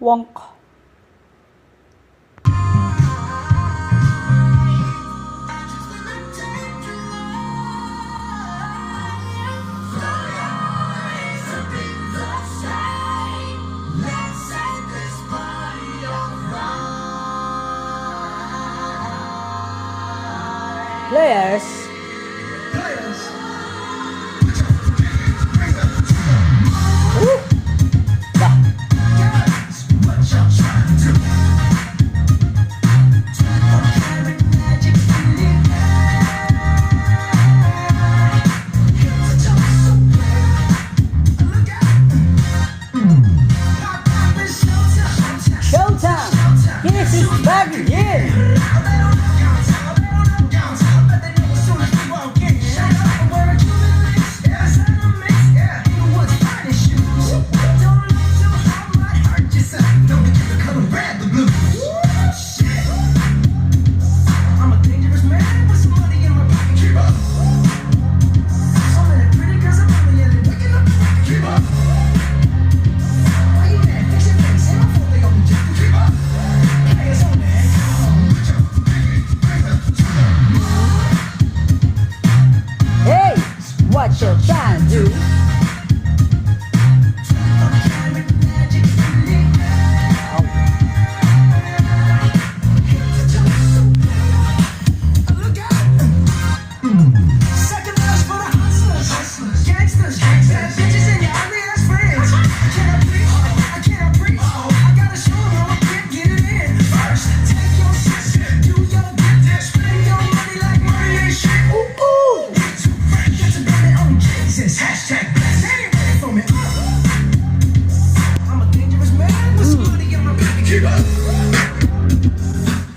Wonk. Players. Showtime! This is back again! Hey, what you trying to do?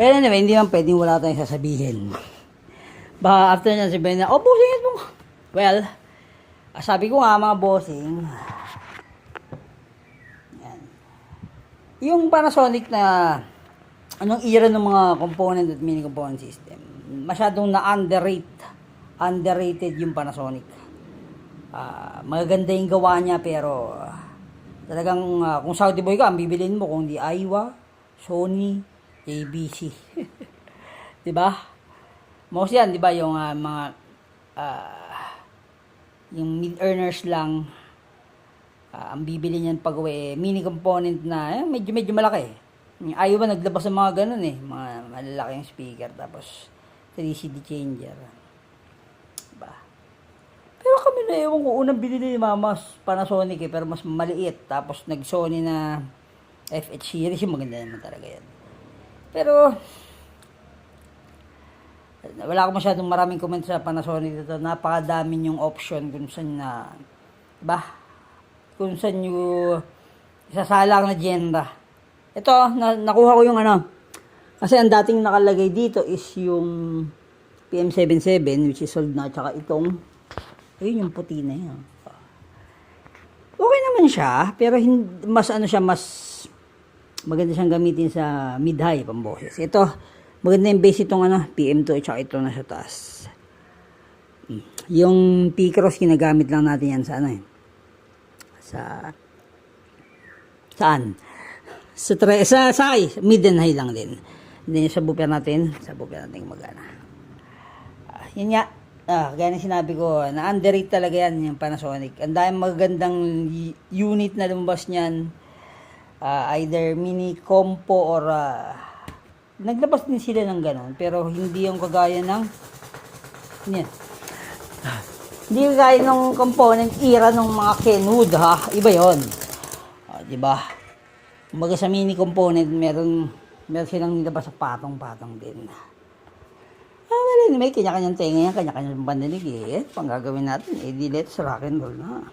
Pero anyway, hindi naman pwedeng wala tayong sasabihin. Baka after na sabihin na, oh, bossing mo. Well, sabi ko nga mga bossing, yan. Yung Panasonic na, anong era ng mga component at mini component system, masyadong underrated yung Panasonic. Magaganda yung gawa niya, pero talagang kung Saudi boy ka, ang bibilin mo kung di Aiwa, Sony, ABC. 'Di ba? Most yan, 'di ba, yung mga yung mid-earners lang ang bibili niyan pag mini component na medyo malaki. Ayaw ba naglabas ng mga ganun mga malalaking speaker tapos 3CD changer. 'Di ba? Pero kami na ewan ko unang binili ni Mama Panasonic pero mas maliit tapos nag-Sony na FH series, yung maganda naman talaga yan. Pero wala ako masyadong maraming comment sa Panasonic dito. Napakadami yung option kung saan na, ba? Kung saan yung isasalang na agenda. Ito, nakuha ko yung kasi ang dating nakalagay dito is yung PM77 which is sold na, tsaka itong ayun yung puti na yan. Okay naman siya, pero mas mas maganda siyang gamitin sa mid-high pamboses. Ito, maganda yung base itong PM2 at saka ito na sa taas. Yung P-Cross ginagamit lang natin yan sa saan? Sa mid and high lang din. Then sa booper natin magana. Yun nga, gaya ng sinabi ko, na-underrate talaga yan yung Panasonic. Ang dahil magandang unit na lumabas niyan. Either mini compo or naglabas din sila ng ganon pero hindi yung kagaya ng yan. Hindi kagaya ng component era ng mga Kenwood iba yon. Di ba? Kumbaga sa mini component meron silang nilabas sa patong-patong din. Well, may kanya-kanyang tenga yan, kanya-kanyang pandinig pang gagawin natin di let's rock and roll na.